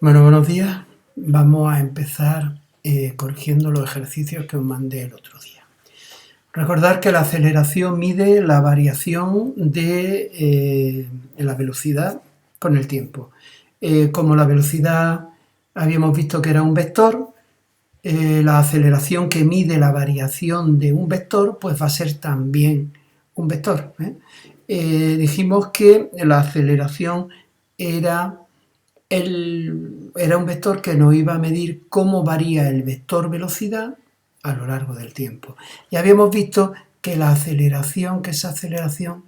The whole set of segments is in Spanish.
Bueno, buenos días. Vamos a empezar corrigiendo los ejercicios que os mandé el otro día. Recordar que la aceleración mide la variación de la velocidad con el tiempo. Como la velocidad habíamos visto que era un vector, la aceleración que mide la variación de un vector pues va a ser también un vector. Dijimos que la aceleración era un vector que nos iba a medir cómo varía el vector velocidad a lo largo del tiempo. Y habíamos visto que esa aceleración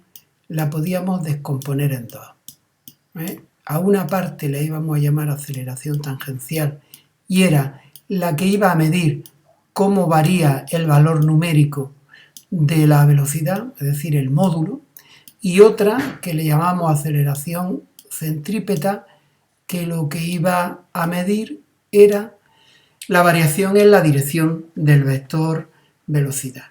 la podíamos descomponer en dos. A una parte la íbamos a llamar aceleración tangencial y era la que iba a medir cómo varía el valor numérico de la velocidad, es decir, el módulo, y otra que le llamamos aceleración centrípeta, que lo que iba a medir era la variación en la dirección del vector velocidad.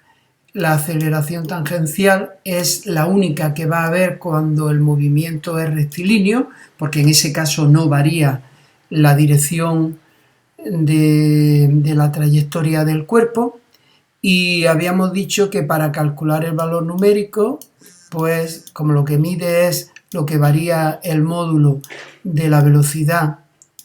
La aceleración tangencial es la única que va a haber cuando el movimiento es rectilíneo, porque en ese caso no varía la dirección de la trayectoria del cuerpo, y habíamos dicho que para calcular el valor numérico, pues como lo que mide es lo que varía el módulo de la velocidad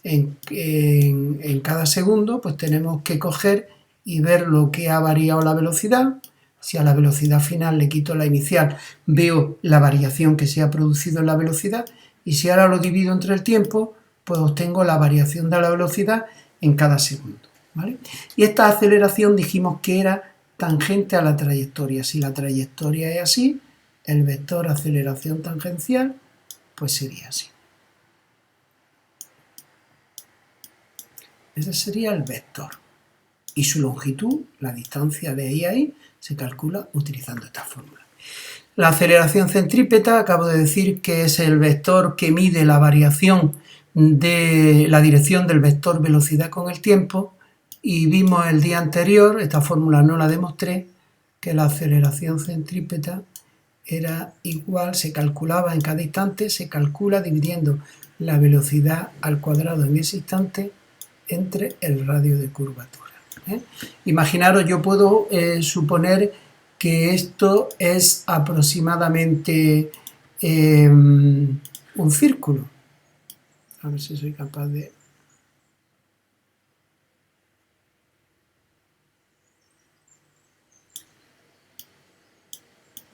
en cada segundo, pues tenemos que coger y ver lo que ha variado la velocidad. Si a la velocidad final le quito la inicial, veo la variación que se ha producido en la velocidad, y si ahora lo divido entre el tiempo, pues obtengo la variación de la velocidad en cada segundo, ¿vale? Y esta aceleración dijimos que era tangente a la trayectoria. Si la trayectoria es así, el vector aceleración tangencial pues sería así. Ese sería el vector. Y su longitud, la distancia de ahí a ahí, se calcula utilizando esta fórmula. La aceleración centrípeta, acabo de decir que es el vector que mide la variación de la dirección del vector velocidad con el tiempo, y vimos el día anterior, esta fórmula no la demostré, que la aceleración centrípeta era igual, se calculaba en cada instante, se calcula dividiendo la velocidad al cuadrado en ese instante entre el radio de curvatura. Imaginaros, yo puedo suponer que esto es aproximadamente un círculo. A ver si soy capaz de...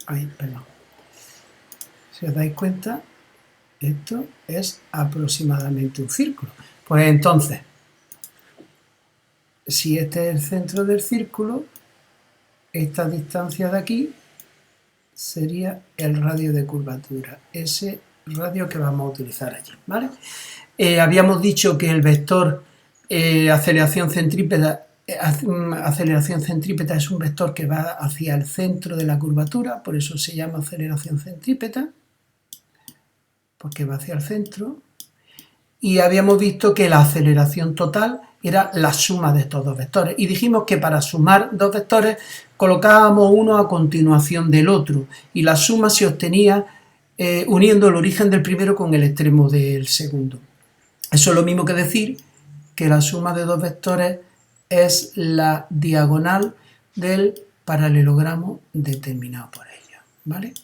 Ahí, perdón. Si os dais cuenta, esto es aproximadamente un círculo. Pues entonces, si este es el centro del círculo, esta distancia de aquí sería el radio de curvatura, ese radio que vamos a utilizar allí, ¿vale? Habíamos dicho que el vector aceleración centrípeta es un vector que va hacia el centro de la curvatura, por eso se llama aceleración centrípeta, porque va hacia el centro. Y habíamos visto que la aceleración total era la suma de estos dos vectores, y dijimos que para sumar dos vectores colocábamos uno a continuación del otro, y la suma se obtenía uniendo el origen del primero con el extremo del segundo. Eso es lo mismo que decir que la suma de dos vectores es la diagonal del paralelogramo determinado por ellos, ¿vale?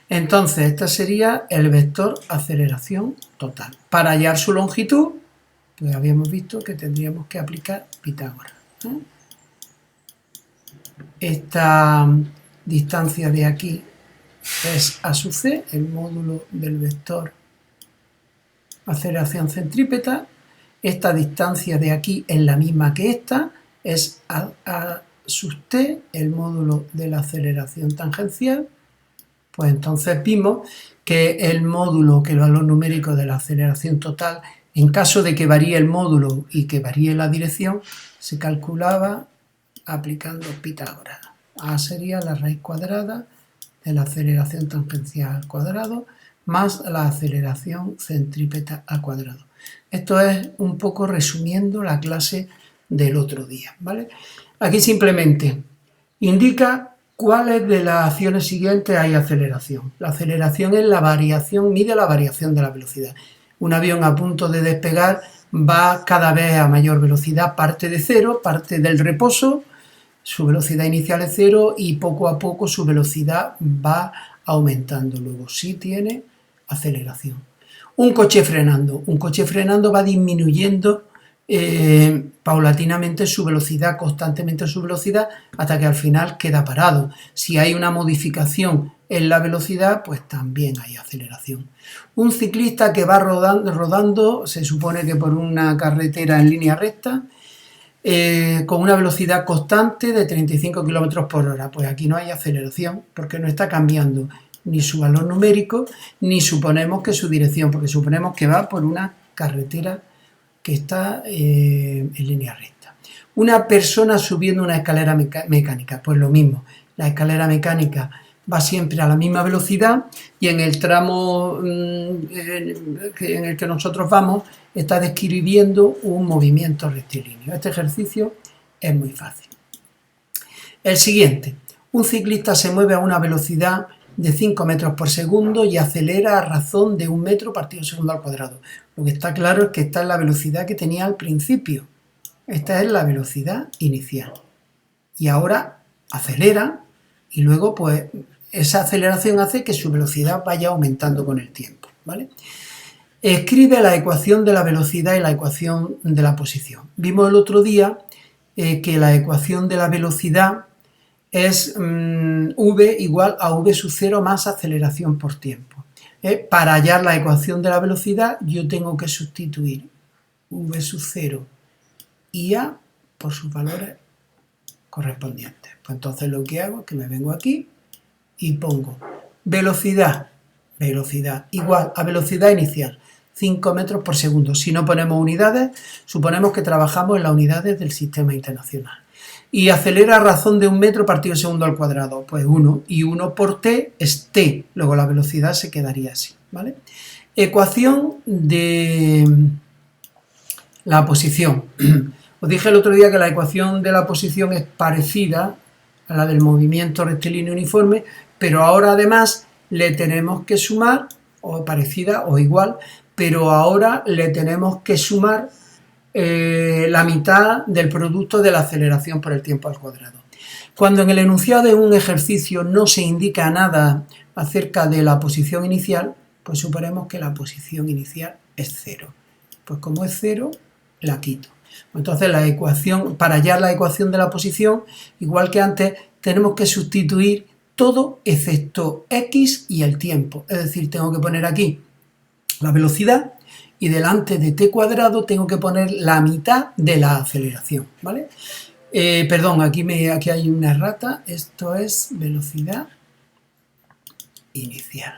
Entonces, este sería el vector aceleración total. Para hallar su longitud, pues habíamos visto que tendríamos que aplicar Pitágoras. Esta distancia de aquí es A sub c, el módulo del vector aceleración centrípeta. Esta distancia de aquí es la misma que esta, es A sub t, el módulo de la aceleración tangencial. Pues entonces vimos que el módulo, que el valor numérico de la aceleración total, en caso de que varíe el módulo y que varíe la dirección, se calculaba aplicando Pitágoras. A sería la raíz cuadrada de la aceleración tangencial al cuadrado más la aceleración centrípeta al cuadrado. Esto es un poco resumiendo la clase del otro día, ¿vale? Aquí simplemente indica cuáles de las acciones siguientes hay aceleración. La aceleración es la variación, mide la variación de la velocidad. Un avión a punto de despegar va cada vez a mayor velocidad, parte de cero, parte del reposo, su velocidad inicial es cero y poco a poco su velocidad va aumentando. Luego sí tiene aceleración. Un coche frenando va disminuyendo paulatinamente su velocidad, constantemente su velocidad, hasta que al final queda parado. Si hay una modificación en la velocidad, pues también hay aceleración. Un ciclista que va rodando, se supone que por una carretera en línea recta, con una velocidad constante de 35 km por hora. Pues aquí no hay aceleración, porque no está cambiando ni su valor numérico, ni suponemos que su dirección, porque suponemos que va por una carretera que está en línea recta. Una persona subiendo una escalera mecánica, pues lo mismo, la escalera mecánica va siempre a la misma velocidad y en el tramo en el que nosotros vamos está describiendo un movimiento rectilíneo. Este ejercicio es muy fácil. El siguiente, un ciclista se mueve a una velocidad de 5 metros por segundo y acelera a razón de 1 metro partido segundo al cuadrado. Lo que está claro es que esta es la velocidad que tenía al principio. Esta es la velocidad inicial. Y ahora acelera y luego pues esa aceleración hace que su velocidad vaya aumentando con el tiempo, ¿vale? Escribe la ecuación de la velocidad y la ecuación de la posición. Vimos el otro día que la ecuación de la velocidad es v igual a v sub 0 más aceleración por tiempo. Para hallar la ecuación de la velocidad yo tengo que sustituir v sub 0 y a por sus valores correspondientes. Pues entonces lo que hago es que me vengo aquí y pongo velocidad igual a velocidad inicial, 5 metros por segundo. Si no ponemos unidades, suponemos que trabajamos en las unidades del sistema internacional. Y acelera a razón de 1 metro partido segundo al cuadrado, pues 1, y 1 por t es t, luego la velocidad se quedaría así, ¿vale? Ecuación de la posición. Os dije el otro día que la ecuación de la posición es parecida a la del movimiento rectilíneo uniforme, pero ahora además le tenemos que sumar, o parecida o igual, pero ahora le tenemos que sumar la mitad del producto de la aceleración por el tiempo al cuadrado. Cuando en el enunciado de un ejercicio no se indica nada acerca de la posición inicial, pues suponemos que la posición inicial es 0. Pues como es 0, la quito. Entonces la ecuación, para hallar la ecuación de la posición, igual que antes, tenemos que sustituir todo excepto x y el tiempo. Es decir, tengo que poner aquí la velocidad y delante de t cuadrado tengo que poner la mitad de la aceleración, ¿vale? Perdón, aquí hay una errata. Esto es velocidad inicial.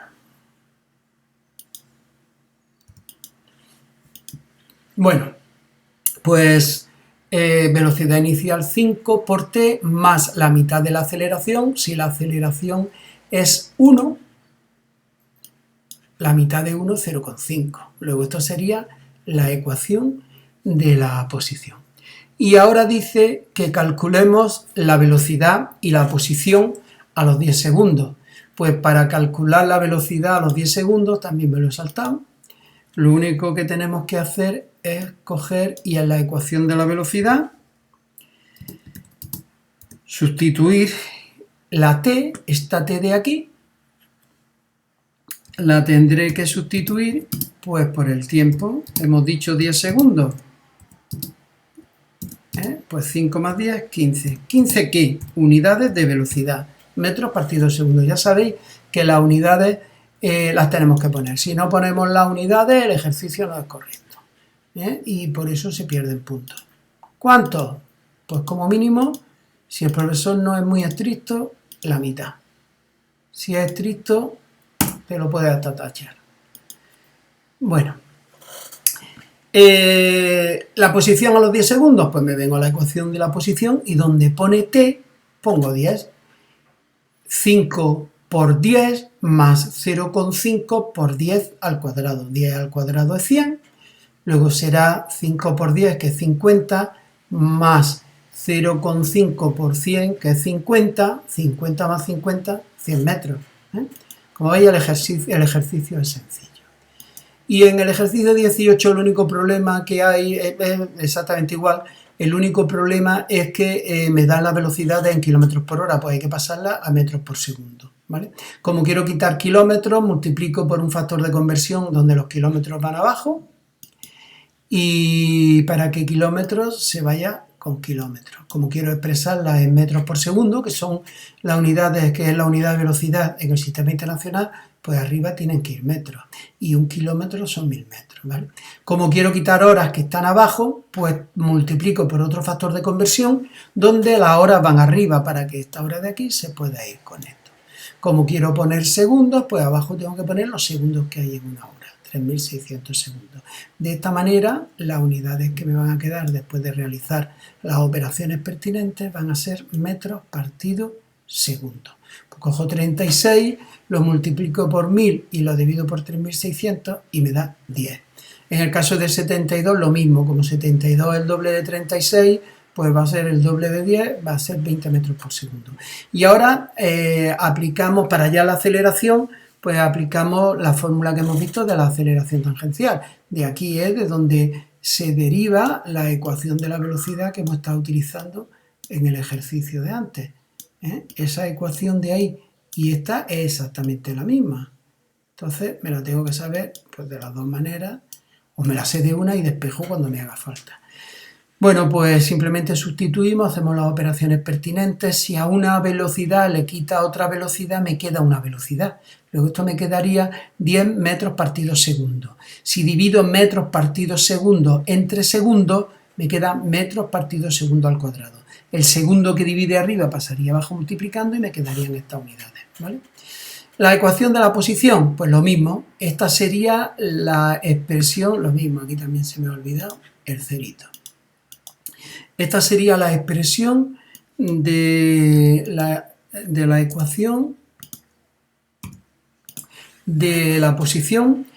Bueno, pues velocidad inicial 5 por t más la mitad de la aceleración. Si la aceleración es 1, la mitad de 1 es 0,5. Luego esto sería la ecuación de la posición. Y ahora dice que calculemos la velocidad y la posición a los 10 segundos. Pues para calcular la velocidad a los 10 segundos, también me lo he saltado, lo único que tenemos que hacer es coger y en la ecuación de la velocidad sustituir la t, esta t de aquí, la tendré que sustituir pues por el tiempo. Hemos dicho 10 segundos. Pues 5 más 10, 15. ¿15 qué? Unidades de velocidad. Metros partido segundo. Ya sabéis que las unidades las tenemos que poner. Si no ponemos las unidades, el ejercicio no es correcto. Y por eso se pierden puntos. ¿Cuántos? Pues como mínimo, si el profesor no es muy estricto, la mitad. Si es estricto, te lo puede hasta tachar. Bueno, la posición a los 10 segundos, pues me vengo a la ecuación de la posición y donde pone t, pongo 10. 5 por 10 más 0,5 por 10 al cuadrado. 10 al cuadrado es 100. Luego será 5 por 10, que es 50, más 0,5 por 100, que es 50. 50 más 50, 100 metros. Como veis, el ejercicio es sencillo. Y en el ejercicio 18 el único problema que hay es exactamente igual. El único problema es que me dan la velocidad en kilómetros por hora, pues hay que pasarla a metros por segundo, ¿vale? Como quiero quitar kilómetros, multiplico por un factor de conversión donde los kilómetros van abajo, y para que kilómetros se vaya con kilómetros. Como quiero expresarla en metros por segundo, que son las unidades, que es la unidad de velocidad en el sistema internacional, pues arriba tienen que ir metros, y un kilómetro son 1000 metros, ¿vale? Como quiero quitar horas que están abajo, pues multiplico por otro factor de conversión, donde las horas van arriba para que esta hora de aquí se pueda ir con esto. Como quiero poner segundos, pues abajo tengo que poner los segundos que hay en una hora, 3600 segundos. De esta manera, las unidades que me van a quedar después de realizar las operaciones pertinentes van a ser metros partido segundo. Pues cojo 36, lo multiplico por 1000 y lo divido por 3600 y me da 10. En el caso de 72 lo mismo, como 72 es el doble de 36, pues va a ser el doble de 10, va a ser 20 metros por segundo. Y ahora aplicamos para ya la aceleración, pues aplicamos la fórmula que hemos visto de la aceleración tangencial. De aquí es de donde se deriva la ecuación de la velocidad que hemos estado utilizando en el ejercicio de antes. Esa ecuación de ahí y esta es exactamente la misma. Entonces me la tengo que saber pues de las dos maneras, o me la sé de una y despejo cuando me haga falta. Bueno, pues simplemente sustituimos, hacemos las operaciones pertinentes. Si a una velocidad le quita otra velocidad, me queda una velocidad. Luego esto me quedaría 10 metros partido segundo. Si divido metros partido segundo entre segundos, me queda metros partido segundo al cuadrado. El segundo que divide arriba pasaría abajo multiplicando y me quedarían estas unidades, ¿vale? La ecuación de la posición, pues lo mismo. Esta sería la expresión, lo mismo, aquí también se me ha olvidado el cerito. Esta sería la expresión de la ecuación de la posición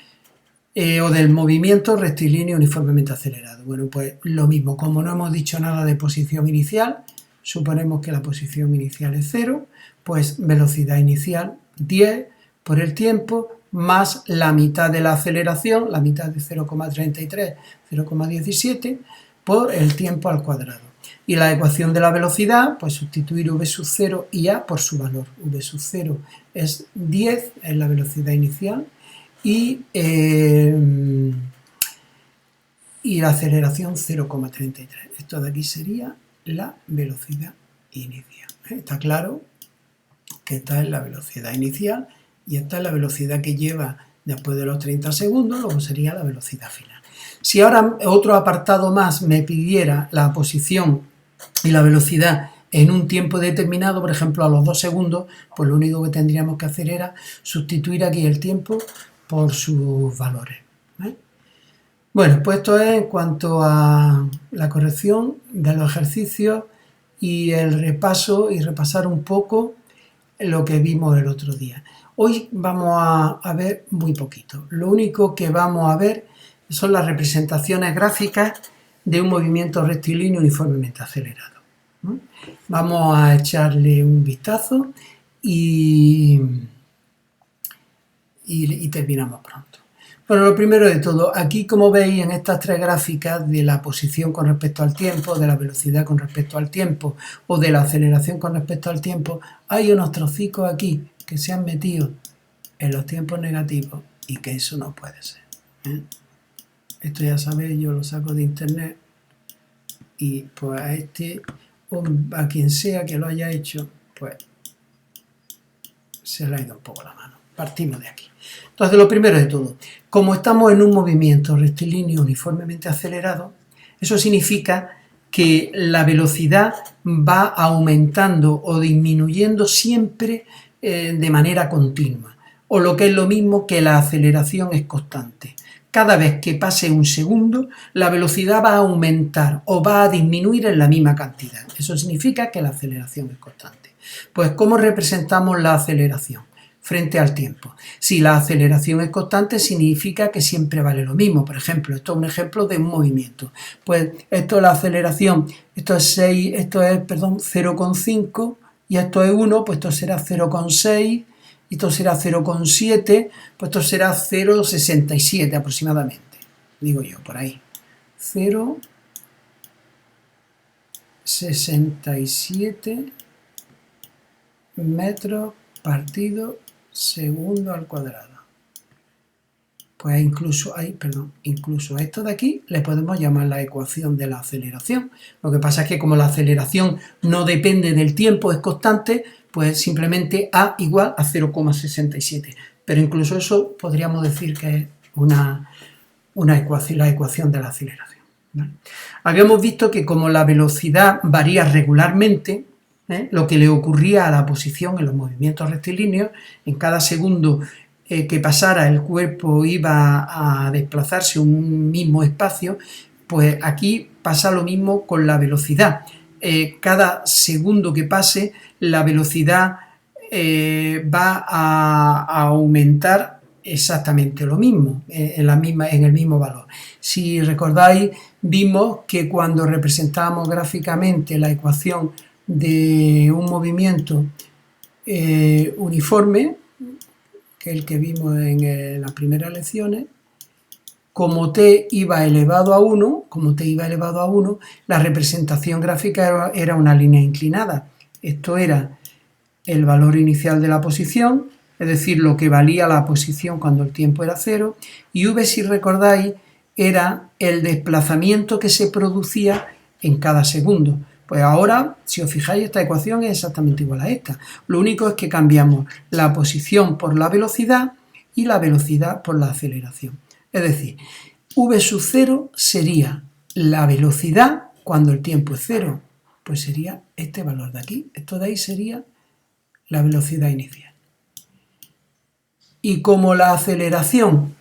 o del movimiento rectilíneo uniformemente acelerado. Bueno, pues lo mismo, como no hemos dicho nada de posición inicial, suponemos que la posición inicial es 0, pues velocidad inicial 10 por el tiempo más la mitad de la aceleración, la mitad de 0,33, 0,17, por el tiempo al cuadrado. Y la ecuación de la velocidad, pues sustituir v sub 0 y a por su valor. V sub 0 es 10, es la velocidad inicial, y la aceleración 0,33. Esto de aquí sería la velocidad inicial. Está claro que esta es la velocidad inicial y esta es la velocidad que lleva después de los 30 segundos, luego sería la velocidad final. Si ahora otro apartado más me pidiera la posición y la velocidad en un tiempo determinado, por ejemplo a los 2 segundos, pues lo único que tendríamos que hacer era sustituir aquí el tiempo por sus valores. Bueno, pues esto es en cuanto a la corrección de los ejercicios y el repaso y repasar un poco lo que vimos el otro día. Hoy vamos a ver muy poquito. Lo único que vamos a ver son las representaciones gráficas de un movimiento rectilíneo uniformemente acelerado. Vamos a echarle un vistazo y terminamos pronto. Bueno, lo primero de todo, aquí como veis en estas tres gráficas de la posición con respecto al tiempo, de la velocidad con respecto al tiempo o de la aceleración con respecto al tiempo, hay unos trocicos aquí que se han metido en los tiempos negativos y que eso no puede ser. Esto ya sabéis, yo lo saco de internet y pues a este o a quien sea que lo haya hecho, pues se le ha ido un poco la mano. Partimos de aquí. Entonces, lo primero de todo, como estamos en un movimiento rectilíneo uniformemente acelerado, eso significa que la velocidad va aumentando o disminuyendo siempre de manera continua, o lo que es lo mismo que la aceleración es constante. Cada vez que pase un segundo, la velocidad va a aumentar o va a disminuir en la misma cantidad. Eso significa que la aceleración es constante. Pues, ¿cómo representamos la aceleración frente al tiempo? Si la aceleración es constante, significa que siempre vale lo mismo. Por ejemplo, esto es un ejemplo de un movimiento. Pues esto es la aceleración, esto es 0,5 y esto es 1, pues esto será 0,6 esto será 0,7, pues esto será 0,67 aproximadamente, digo yo, por ahí. 0,67 metros partido segundo al cuadrado. Pues incluso a esto de aquí le podemos llamar la ecuación de la aceleración. Lo que pasa es que como la aceleración no depende del tiempo, es constante, pues simplemente a igual a 0,67. Pero incluso eso podríamos decir que es una ecuación, la ecuación de la aceleración, ¿vale? Habíamos visto que como la velocidad varía regularmente, lo que le ocurría a la posición en los movimientos rectilíneos, en cada segundo que pasara el cuerpo iba a desplazarse un mismo espacio, pues aquí pasa lo mismo con la velocidad. Cada segundo que pase la velocidad va a aumentar exactamente lo mismo, en el mismo valor. Si recordáis, vimos que cuando representamos gráficamente la ecuación de un movimiento uniforme, que es el que vimos en las primeras lecciones, como t iba elevado a 1, la representación gráfica era una línea inclinada. Esto era el valor inicial de la posición, es decir, lo que valía la posición cuando el tiempo era 0, y v, si recordáis, era el desplazamiento que se producía en cada segundo. Pues ahora, si os fijáis, esta ecuación es exactamente igual a esta. Lo único es que cambiamos la posición por la velocidad y la velocidad por la aceleración. Es decir, v sub 0 sería la velocidad cuando el tiempo es 0. Pues sería este valor de aquí. Esto de ahí sería la velocidad inicial. Y como la aceleración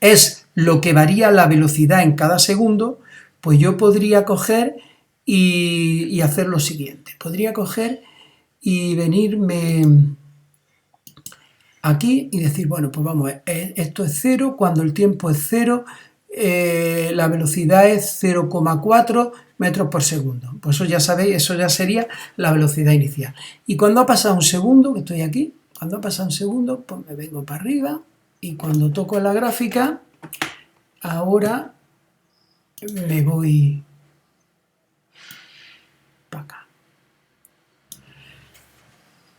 es lo que varía la velocidad en cada segundo, pues yo podría coger y hacer lo siguiente. Podría coger y venirme aquí y decir, bueno, pues vamos, esto es 0, cuando el tiempo es 0, la velocidad es 0,4 metros por segundo. Pues eso ya sabéis, eso ya sería la velocidad inicial. Y cuando ha pasado un segundo, que estoy aquí, cuando ha pasado un segundo, pues me vengo para arriba y cuando toco la gráfica, ahora me voy para acá.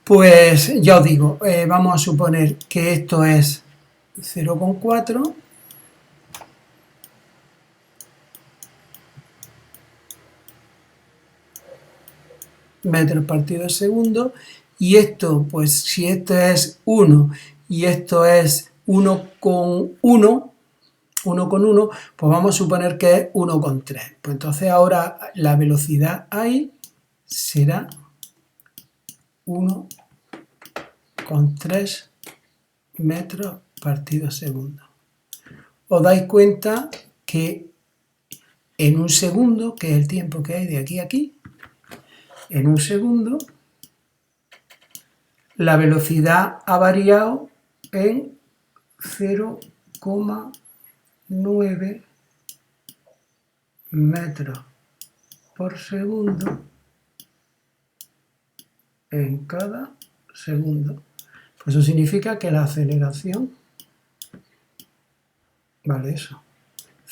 Pues ya os digo, vamos a suponer que esto es 0,4 metros partido segundo, y esto, pues si esto es 1 y esto es 1,1, pues vamos a suponer que es 1,3. Pues entonces ahora la velocidad ahí será 1,3 metros partido segundo. Os dais cuenta que en un segundo, que es el tiempo que hay de aquí a aquí, en un segundo la velocidad ha variado en 0,9 metros por segundo en cada segundo. Pues eso significa que la aceleración vale eso,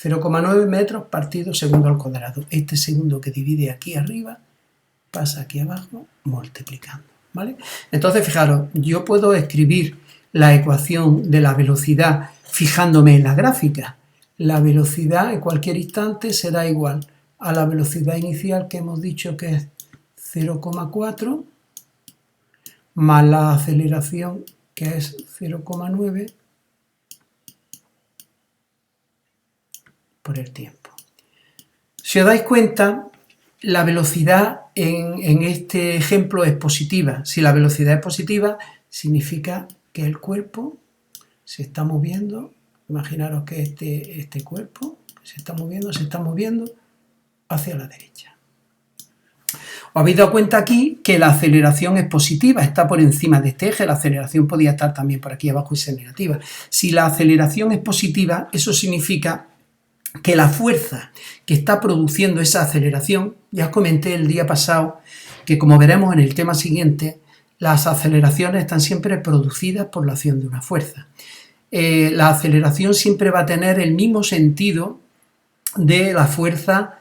0,9 metros partido segundo al cuadrado. Este segundo que divide aquí arriba pasa aquí abajo multiplicando, ¿vale? Entonces, fijaros, yo puedo escribir la ecuación de la velocidad fijándome en la gráfica. La velocidad en cualquier instante será igual a la velocidad inicial que hemos dicho que es 0,4 más la aceleración que es 0,9 por el tiempo. Si os dais cuenta, la velocidad en este ejemplo es positiva. Si la velocidad es positiva, significa que el cuerpo se está moviendo. Imaginaros que este cuerpo se está moviendo hacia la derecha. Os habéis dado cuenta aquí que la aceleración es positiva, está por encima de este eje. La aceleración podría estar también por aquí abajo y ser negativa. Si la aceleración es positiva, eso significa que la fuerza que está produciendo esa aceleración, ya os comenté el día pasado que, como veremos en el tema siguiente, las aceleraciones están siempre producidas por la acción de una fuerza. La aceleración siempre va a tener el mismo sentido de la fuerza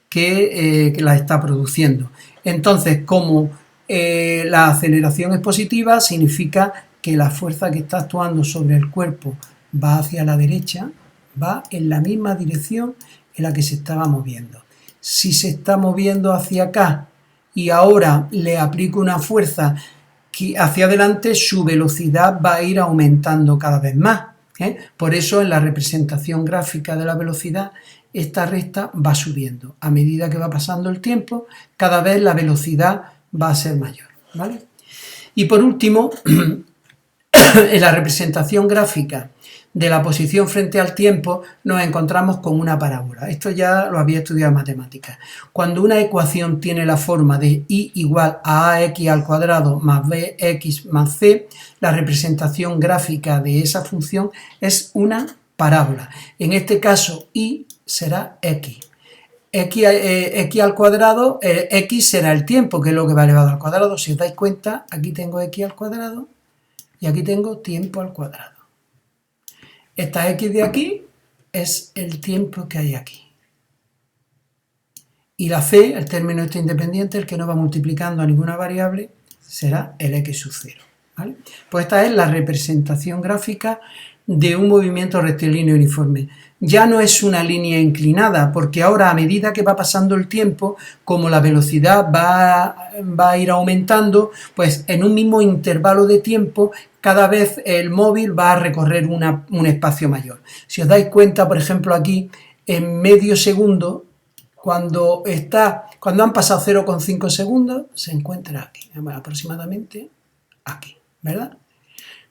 que la está produciendo. Entonces, como la aceleración es positiva, significa que la fuerza que está actuando sobre el cuerpo va hacia la derecha, va en la misma dirección en la que se estaba moviendo. Si se está moviendo hacia acá y ahora le aplico una fuerza hacia adelante, su velocidad va a ir aumentando cada vez más. Por eso en la representación gráfica de la velocidad esta recta va subiendo. A medida que va pasando el tiempo, cada vez la velocidad va a ser mayor, ¿vale? Y por último, en la representación gráfica de la posición frente al tiempo nos encontramos con una parábola. Esto ya lo había estudiado en matemáticas. Cuando una ecuación tiene la forma de y igual a ax al cuadrado más bx más c, la representación gráfica de esa función es una parábola. En este caso, y será x. X al cuadrado, x será el tiempo, que es lo que va elevado al cuadrado. Si os dais cuenta, aquí tengo x al cuadrado y aquí tengo tiempo al cuadrado. Esta x de aquí es el tiempo que hay aquí. Y la c, el término este independiente, el que no va multiplicando a ninguna variable, será el x sub 0. ¿Vale? Pues esta es la representación gráfica de un movimiento rectilíneo uniforme. Ya no es una línea inclinada, porque ahora a medida que va pasando el tiempo, como la velocidad va a ir aumentando, pues en un mismo intervalo de tiempo, cada vez el móvil va a recorrer un espacio mayor. Si os dais cuenta, por ejemplo, aquí, en medio segundo, cuando han pasado 0,5 segundos, se encuentra aquí, aproximadamente aquí, ¿verdad?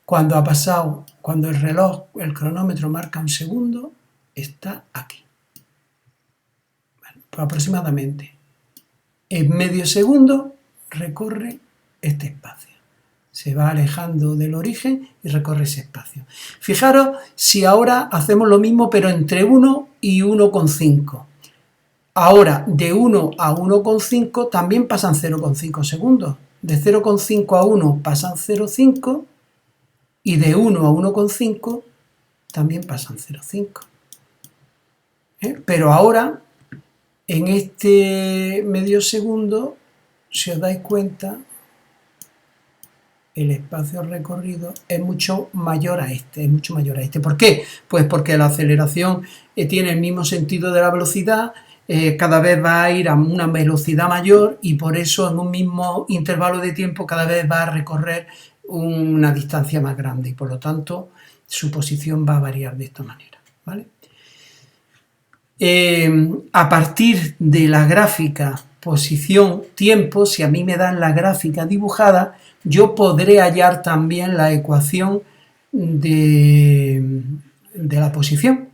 Cuando el reloj, el cronómetro marca un segundo, está aquí. Bueno, pues aproximadamente en medio segundo recorre este espacio. Se va alejando del origen y recorre ese espacio. Fijaros si ahora hacemos lo mismo, pero entre 1 y 1,5. Ahora, de 1 a 1,5 también pasan 0,5 segundos. De 0,5 a 1 pasan 0,5 y de 1 a 1,5 también pasan 0,5. Pero ahora, en este medio segundo, si os dais cuenta, el espacio recorrido es mucho mayor a este, ¿Por qué? Pues porque la aceleración tiene el mismo sentido de la velocidad, cada vez va a ir a una velocidad mayor y por eso en un mismo intervalo de tiempo cada vez va a recorrer una distancia más grande y por lo tanto su posición va a variar de esta manera, ¿vale? A partir de la gráfica posición-tiempo, si a mí me dan la gráfica dibujada, yo podré hallar también la ecuación de la posición.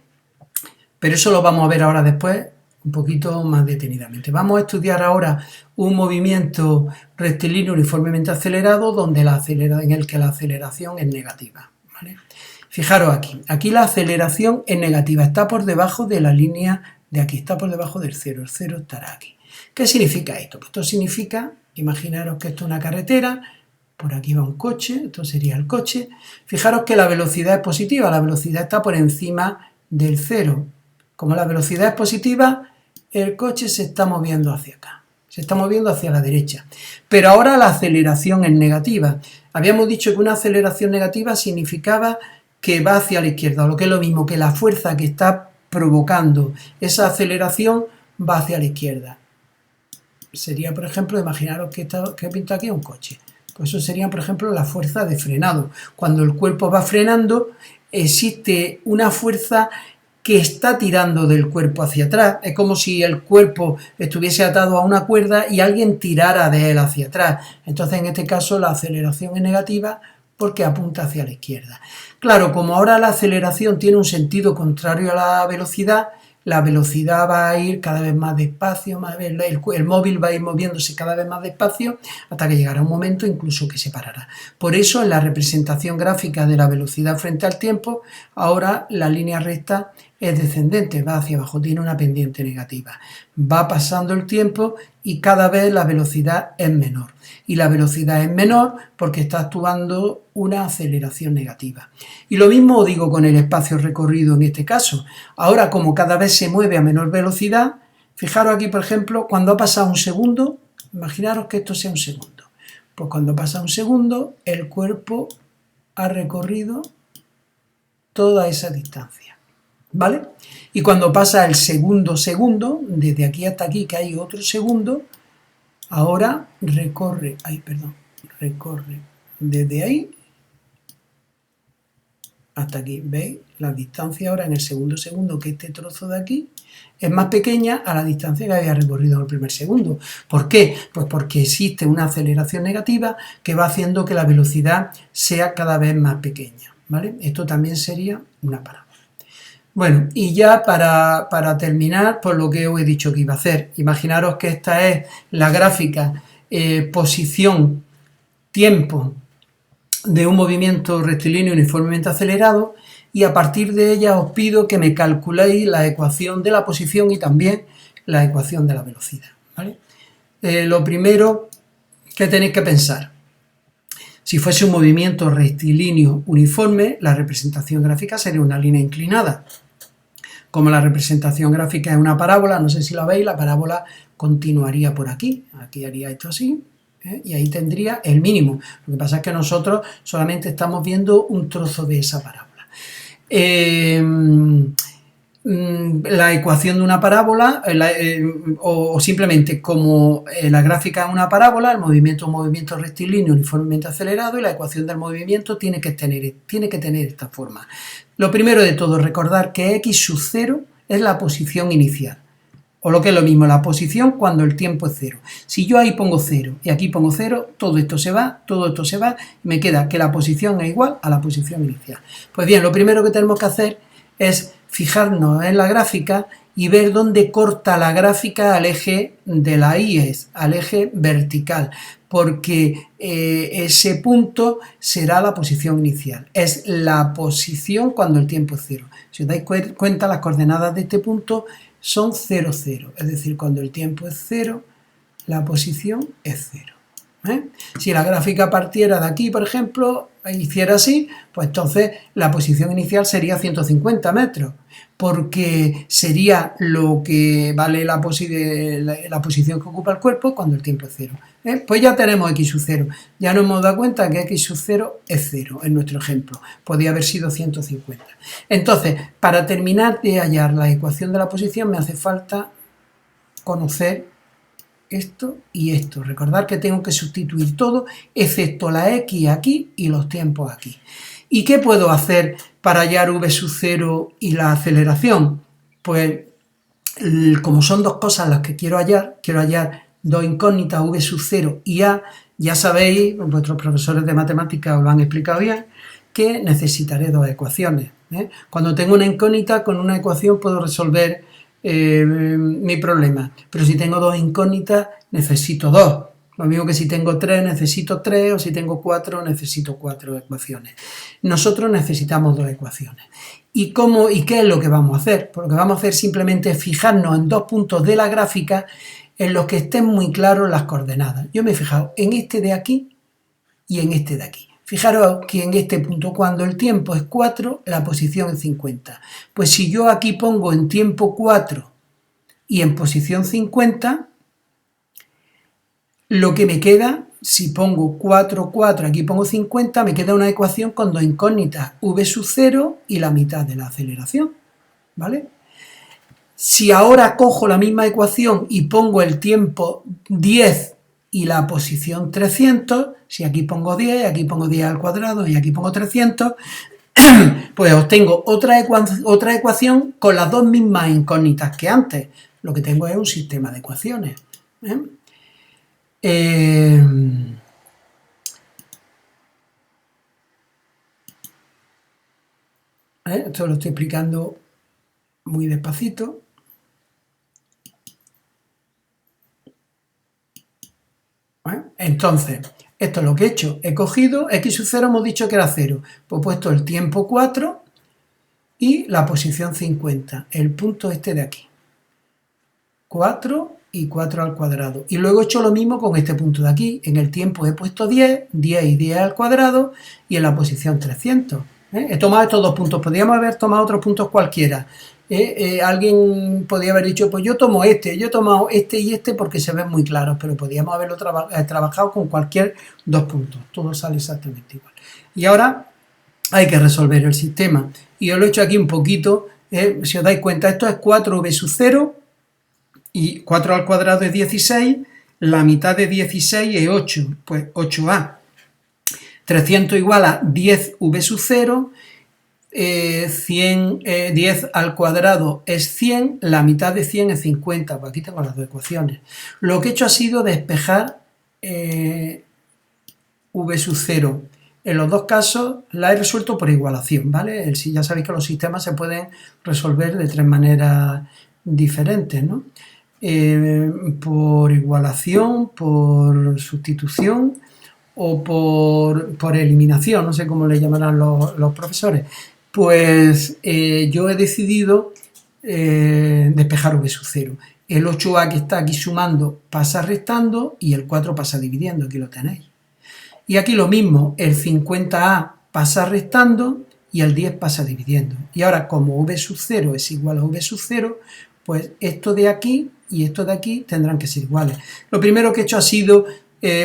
Pero eso lo vamos a ver ahora después, un poquito más detenidamente. Vamos a estudiar ahora un movimiento rectilíneo uniformemente acelerado en el que la aceleración es negativa, ¿vale? Fijaros aquí la aceleración es negativa, está por debajo de la línea de aquí, está por debajo del 0, el 0 estará aquí. ¿Qué significa esto? Pues esto significa, imaginaros que esto es una carretera, por aquí va un coche, esto sería el coche. Fijaros que la velocidad es positiva, la velocidad está por encima del 0. Como la velocidad es positiva, el coche se está moviendo hacia acá, se está moviendo hacia la derecha. Pero ahora la aceleración es negativa. Habíamos dicho que una aceleración negativa significaba que va hacia la izquierda, o lo que es lo mismo, que la fuerza que está provocando esa aceleración va hacia la izquierda. Sería, por ejemplo, imaginaros que he pintado aquí un coche. Pues eso sería, por ejemplo, la fuerza de frenado. Cuando el cuerpo va frenando, existe una fuerza que está tirando del cuerpo hacia atrás. Es como si el cuerpo estuviese atado a una cuerda y alguien tirara de él hacia atrás. Entonces, en este caso, la aceleración es negativa porque apunta hacia la izquierda. Claro, como ahora la aceleración tiene un sentido contrario a la velocidad va a ir cada vez más despacio, el móvil va a ir moviéndose cada vez más despacio hasta que llegará un momento incluso que se parará. Por eso en la representación gráfica de la velocidad frente al tiempo, ahora la línea recta es descendente, va hacia abajo, tiene una pendiente negativa. Va pasando el tiempo y cada vez la velocidad es menor. Y la velocidad es menor porque está actuando una aceleración negativa. Y lo mismo digo con el espacio recorrido en este caso. Ahora, como cada vez se mueve a menor velocidad, fijaros aquí, por ejemplo, cuando ha pasado un segundo, imaginaros que esto sea un segundo. Pues cuando pasa un segundo, el cuerpo ha recorrido toda esa distancia, ¿vale? Y cuando pasa el segundo, desde aquí hasta aquí, que hay otro segundo, ahora recorre desde ahí hasta aquí, ¿veis? La distancia ahora en el segundo, que este trozo de aquí, es más pequeña a la distancia que había recorrido en el primer segundo. ¿Por qué? Pues porque existe una aceleración negativa que va haciendo que la velocidad sea cada vez más pequeña, ¿vale? Esto también sería una parábola. Bueno, y ya para terminar, pues lo que os he dicho que iba a hacer. Imaginaros que esta es la gráfica posición, tiempo de un movimiento rectilíneo uniformemente acelerado, y a partir de ella os pido que me calculéis la ecuación de la posición y también la ecuación de la velocidad, ¿vale? Lo primero que tenéis que pensar: si fuese un movimiento rectilíneo uniforme, la representación gráfica sería una línea inclinada. Como la representación gráfica es una parábola, no sé si la veis, la parábola continuaría por aquí, aquí haría esto así, y ahí tendría el mínimo. Lo que pasa es que nosotros solamente estamos viendo un trozo de esa parábola. La ecuación de una parábola, o simplemente como la gráfica es una parábola, el movimiento es un movimiento rectilíneo uniformemente acelerado, y la ecuación del movimiento tiene que tener esta forma. Lo primero de todo, recordar que x sub 0 es la posición inicial, o lo que es lo mismo, la posición cuando el tiempo es 0. Si yo ahí pongo 0 y aquí pongo 0, todo esto se va, y me queda que la posición es igual a la posición inicial. Pues bien, lo primero que tenemos que hacer es fijarnos en la gráfica y ver dónde corta la gráfica al eje de la Y, al eje vertical, porque ese punto será la posición inicial, es la posición cuando el tiempo es 0. Si os dais cuenta, las coordenadas de este punto son 0, 0, es decir, cuando el tiempo es 0, la posición es 0. Si la gráfica partiera de aquí, por ejemplo, hiciera así, pues entonces la posición inicial sería 150 metros, porque sería lo que vale la posición que ocupa el cuerpo cuando el tiempo es 0. Pues ya tenemos x sub 0, ya nos hemos dado cuenta que x sub 0 es 0 en nuestro ejemplo, podría haber sido 150. Entonces, para terminar de hallar la ecuación de la posición me hace falta conocer esto y esto. Recordad que tengo que sustituir todo, excepto la x aquí y los tiempos aquí. ¿Y qué puedo hacer para hallar v sub 0 y la aceleración? Pues, como son dos cosas las que quiero hallar dos incógnitas, v sub 0 y a, ya sabéis, vuestros profesores de matemáticas os lo han explicado bien, que necesitaré dos ecuaciones. Cuando tengo una incógnita, con una ecuación puedo resolver mi problema, pero si tengo dos incógnitas necesito dos. Lo mismo que si tengo 3 necesito 3, o si tengo 4 necesito 4 ecuaciones. Nosotros necesitamos dos ecuaciones. ¿Y qué es lo que vamos a hacer? Pues lo que vamos a hacer simplemente es fijarnos en dos puntos de la gráfica en los que estén muy claros las coordenadas. Yo me he fijado en este de aquí y en este de aquí. Fijaros que en este punto, cuando el tiempo es 4, la posición es 50. Pues si yo aquí pongo en tiempo 4 y en posición 50, lo que me queda, si pongo 4, 4, aquí pongo 50, me queda una ecuación con dos incógnitas, v sub 0 y la mitad de la aceleración, ¿vale? Si ahora cojo la misma ecuación y pongo el tiempo 10 y la posición 300, si aquí pongo 10, aquí pongo 10 al cuadrado y aquí pongo 300, pues obtengo otra ecuación con las dos mismas incógnitas que antes. Lo que tengo es un sistema de ecuaciones. Esto lo estoy explicando muy despacito. Entonces, esto es lo que he hecho. He cogido x sub 0, hemos dicho que era 0. Pues he puesto el tiempo 4 y la posición 50, el punto este de aquí. 4 y 4 al cuadrado. Y luego he hecho lo mismo con este punto de aquí. En el tiempo he puesto 10, 10 y 10 al cuadrado, y en la posición 300. He tomado estos dos puntos. Podríamos haber tomado otros puntos cualquiera. Alguien podría haber dicho, pues yo tomo este, yo he tomado este y este porque se ven muy claros, pero podríamos haberlo trabajado con cualquier dos puntos. Todo sale exactamente igual. Y ahora hay que resolver el sistema. Y yo lo he hecho aquí un poquito. Si os dais cuenta, esto es 4v sub 0, y 4 al cuadrado es 16, la mitad de 16 es 8, pues 8a. 300 igual a 10v sub 0, 10 al cuadrado es 100, la mitad de 100 es 50, pues aquí tengo las dos ecuaciones. Lo que he hecho ha sido despejar v sub 0. En los dos casos la he resuelto por igualación, ¿vale? Ya sabéis que los sistemas se pueden resolver de tres maneras diferentes, ¿no? Por igualación, por sustitución o por eliminación, no sé cómo le llamarán los profesores. Pues yo he decidido despejar v sub 0. El 8a que está aquí sumando pasa restando y el 4 pasa dividiendo, aquí lo tenéis. Y aquí lo mismo, el 50a pasa restando y el 10 pasa dividiendo. Y ahora, como v sub 0 es igual a v sub 0, pues esto de aquí y esto de aquí tendrán que ser iguales. Lo primero que he hecho ha sido,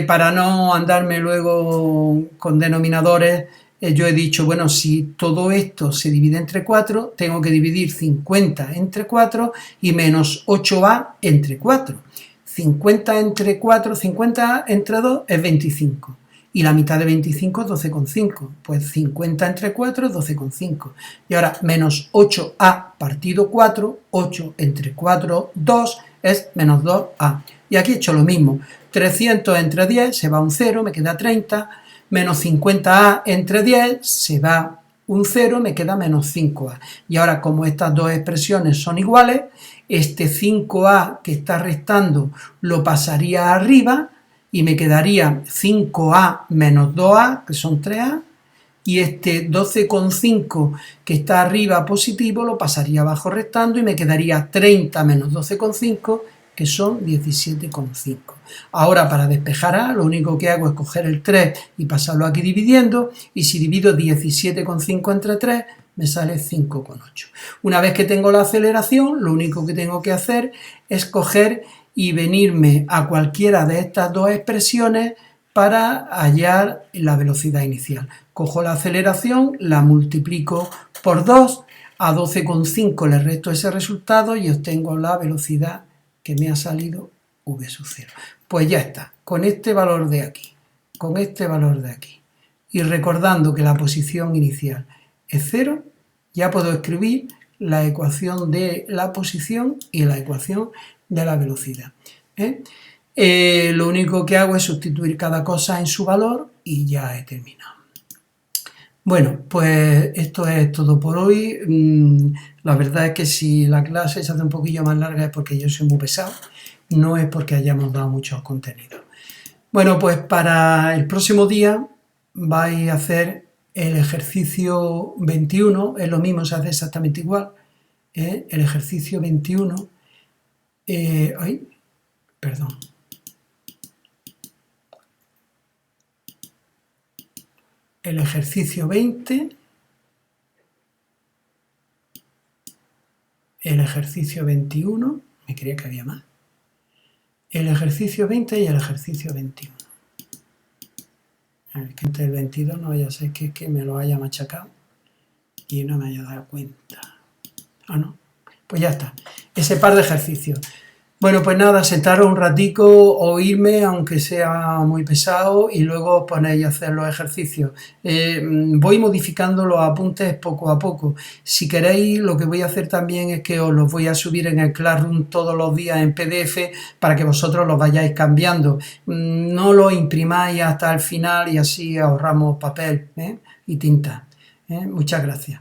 para no andarme luego con denominadores, yo he dicho, bueno, si todo esto se divide entre 4, tengo que dividir 50 entre 4 y menos 8a entre 4. 50 entre 4, 50 entre 2 es 25. Y la mitad de 25 es 12,5. Pues 50 entre 4 es 12,5. Y ahora, menos 8a partido 4, 8 entre 4, 2, es menos 2a. Y aquí he hecho lo mismo. 300 entre 10 se va un 0, me queda 30. Menos 50a entre 10 se va un 0, me queda menos 5a. Y ahora, como estas dos expresiones son iguales, este 5a que está restando lo pasaría arriba, y me quedaría 5a menos 2a, que son 3a, y este 12,5 que está arriba positivo lo pasaría abajo restando y me quedaría 30 menos 12,5, que son 17,5. Ahora, para despejar a, lo único que hago es coger el 3 y pasarlo aquí dividiendo, y si divido 17,5 entre 3, me sale 5,8. Una vez que tengo la aceleración, lo único que tengo que hacer es coger y venirme a cualquiera de estas dos expresiones para hallar la velocidad inicial. Cojo la aceleración, la multiplico por 2, a 12,5 le resto ese resultado y obtengo la velocidad que me ha salido v sub 0. Pues ya está, con este valor de aquí, con este valor de aquí, y recordando que la posición inicial es 0, ya puedo escribir la ecuación de la posición y la ecuación de la velocidad. Lo único que hago es sustituir cada cosa en su valor y ya he terminado. Bueno, pues esto es todo por hoy. La verdad es que si la clase se hace un poquillo más larga es porque yo soy muy pesado, no es porque hayamos dado muchos contenidos. Bueno, pues para el próximo día vais a hacer el ejercicio 21, es lo mismo, se hace exactamente igual. El ejercicio 21, el ejercicio 20, el ejercicio 21, me creía que había más, el ejercicio 20 y el ejercicio 21. A ver, que entre el 22 no vaya a ser que me lo haya machacado y no me haya dado cuenta. Ah, no, pues ya está, ese par de ejercicios. Bueno, pues nada, sentaros un ratico, oírme, aunque sea muy pesado, y luego os ponéis a hacer los ejercicios. Voy modificando los apuntes poco a poco. Si queréis, lo que voy a hacer también es que os los voy a subir en el Classroom todos los días en PDF para que vosotros los vayáis cambiando. No lo imprimáis hasta el final y así ahorramos papel y tinta. Muchas gracias.